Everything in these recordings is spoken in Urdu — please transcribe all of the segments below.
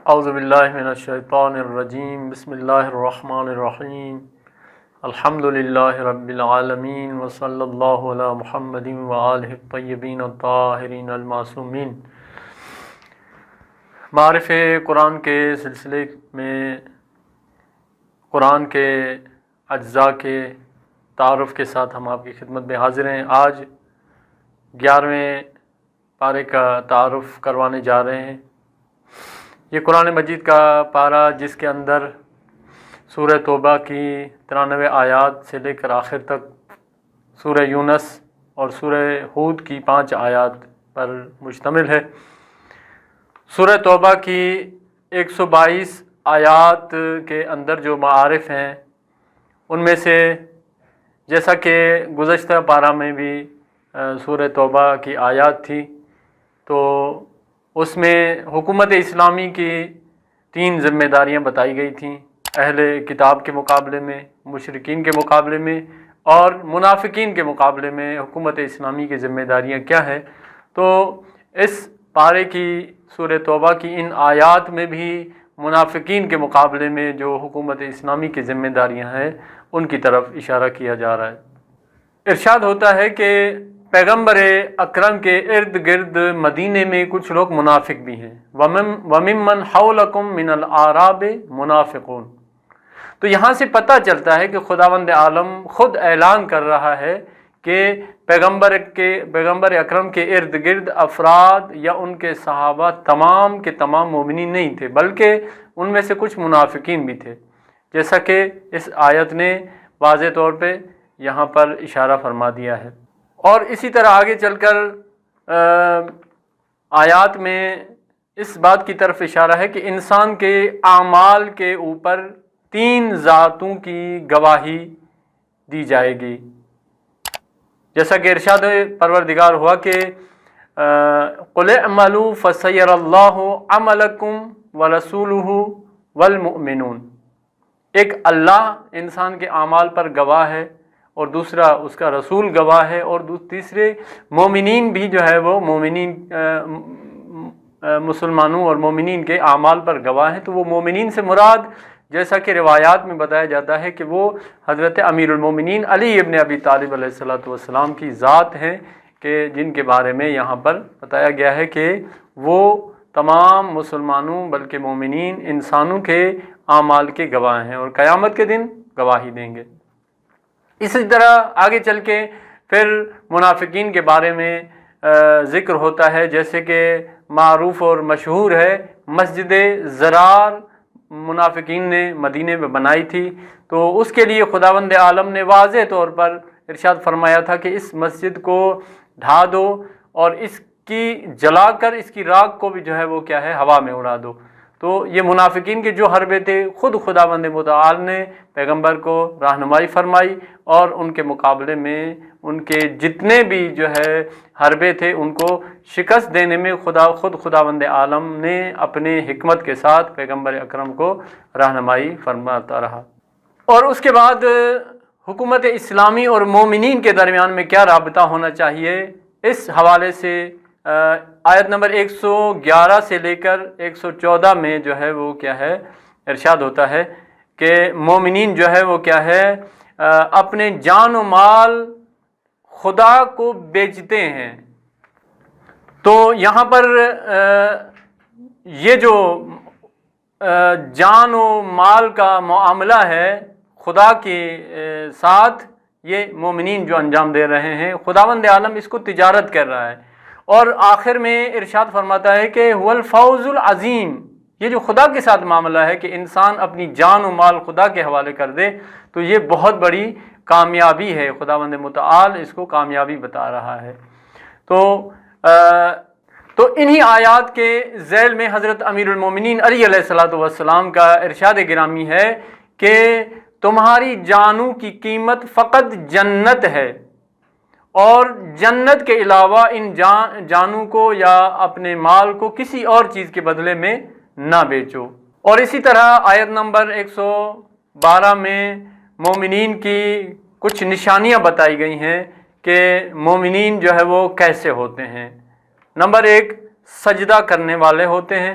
اعوذ باللہ من الشیطان الرجیم بسم اللہ الرحمن الرحیم الحمد للہ رب العالمین وصلی اللہ علی محمد وآلہ الطیبین الطاہرین المعصومین۔ معرف قرآن کے سلسلے میں قرآن کے اجزاء کے تعارف کے ساتھ ہم آپ کی خدمت میں حاضر ہیں۔ آج 11ویں پارے کا تعارف کروانے جا رہے ہیں۔ یہ قرآن مجید کا پارہ جس کے اندر سورہ توبہ کی 93 آیات سے لے کر آخر تک، سورہ یونس اور سورہ ہود کی 5 آیات پر مشتمل ہے۔ سورہ توبہ کی 122 آیات کے اندر جو معارف ہیں ان میں سے، جیسا کہ گزشتہ پارہ میں بھی سورہ توبہ کی آیات تھی، تو اس میں حکومت اسلامی کی 3 ذمہ داریاں بتائی گئی تھیں، اہل کتاب کے مقابلے میں، مشرکین کے مقابلے میں اور منافقین کے مقابلے میں حکومت اسلامی کی ذمہ داریاں کیا ہیں۔ تو اس پارے کی سورہ توبہ کی ان آیات میں بھی منافقین کے مقابلے میں جو حکومت اسلامی کی ذمہ داریاں ہیں ان کی طرف اشارہ کیا جا رہا ہے۔ ارشاد ہوتا ہے کہ پیغمبر اکرم کے ارد گرد مدینے میں کچھ لوگ منافق بھی ہیں، وَمِمَّنْ حَوْلَكُمْ مِنَ الْأَعْرَابِ مُنَافِقُونَ۔ تو یہاں سے پتہ چلتا ہے کہ خداوند عالم خود اعلان کر رہا ہے کہ پیغمبر اکرم کے ارد گرد افراد یا ان کے صحابہ تمام کے تمام مومنین نہیں تھے، بلکہ ان میں سے کچھ منافقین بھی تھے، جیسا کہ اس آیت نے واضح طور پہ یہاں پر اشارہ فرما دیا ہے۔ اور اسی طرح آگے چل کر آیات میں اس بات کی طرف اشارہ ہے کہ انسان کے اعمال کے اوپر 3 ذاتوں کی گواہی دی جائے گی، جیسا کہ ارشاد پروردگار ہوا کہ قُلِ اعْمَلُوا فَسَيَرَى اللَّهُ عَمَلَكُمْ وَرَسُولُهُ وَالْمُؤْمِنُونَ۔ ایک اللہ انسان کے اعمال پر گواہ ہے اور دوسرا اس کا رسول گواہ ہے، اور تیسرے مومنین بھی جو ہے وہ مسلمانوں اور مومنین کے اعمال پر گواہ ہیں۔ تو وہ مومنین سے مراد، جیسا کہ روایات میں بتایا جاتا ہے کہ وہ حضرت امیر المومنین علی ابن ابی طالب علیہ السلام کی ذات ہیں، کہ جن کے بارے میں یہاں پر بتایا گیا ہے کہ وہ تمام مسلمانوں بلکہ مومنین انسانوں کے اعمال کے گواہ ہیں اور قیامت کے دن گواہی دیں گے۔ اسی طرح آگے چل کے پھر منافقین کے بارے میں ذکر ہوتا ہے، جیسے کہ معروف اور مشہور ہے مسجد زرار منافقین نے مدینے میں بنائی تھی، تو اس کے لیے خداوند عالم نے واضح طور پر ارشاد فرمایا تھا کہ اس مسجد کو ڈھا دو اور اس کی جلا کر اس کی راکھ کو بھی جو ہے وہ کیا ہے، ہوا میں اڑا دو۔ تو یہ منافقین کے جو حربے تھے، خود خداوند متعال نے پیغمبر کو رہنمائی فرمائی اور ان کے مقابلے میں ان کے جتنے بھی جو ہے حربے تھے ان کو شکست دینے میں خود خداوند عالم نے اپنے حکمت کے ساتھ پیغمبر اکرم کو رہنمائی فرماتا رہا۔ اور اس کے بعد حکومت اسلامی اور مومنین کے درمیان میں کیا رابطہ ہونا چاہیے، اس حوالے سے آیت نمبر 111 سے لے کر 114 میں جو ہے وہ کیا ہے ارشاد ہوتا ہے کہ مومنین جو ہے وہ کیا ہے اپنے جان و مال خدا کو بیچتے ہیں۔ تو یہاں پر یہ جو جان و مال کا معاملہ ہے خدا کے ساتھ، یہ مومنین جو انجام دے رہے ہیں، خداوند عالم اس کو تجارت کر رہا ہے، اور آخر میں ارشاد فرماتا ہے کہ هو الفوز العظیم۔ یہ جو خدا کے ساتھ معاملہ ہے کہ انسان اپنی جان و مال خدا کے حوالے کر دے، تو یہ بہت بڑی کامیابی ہے، خداوند متعال اس کو کامیابی بتا رہا ہے۔ تو انہی آیات کے ذیل میں حضرت امیر المومنین علی علیہ السلام کا ارشاد گرامی ہے کہ تمہاری جانوں کی قیمت فقط جنت ہے، اور جنت کے علاوہ ان جانوں کو یا اپنے مال کو کسی اور چیز کے بدلے میں نہ بیچو۔ اور اسی طرح آیت نمبر 112 میں مومنین کی کچھ نشانیاں بتائی گئی ہیں کہ مومنین جو ہے وہ کیسے ہوتے ہیں۔ نمبر 1، سجدہ کرنے والے ہوتے ہیں۔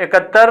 71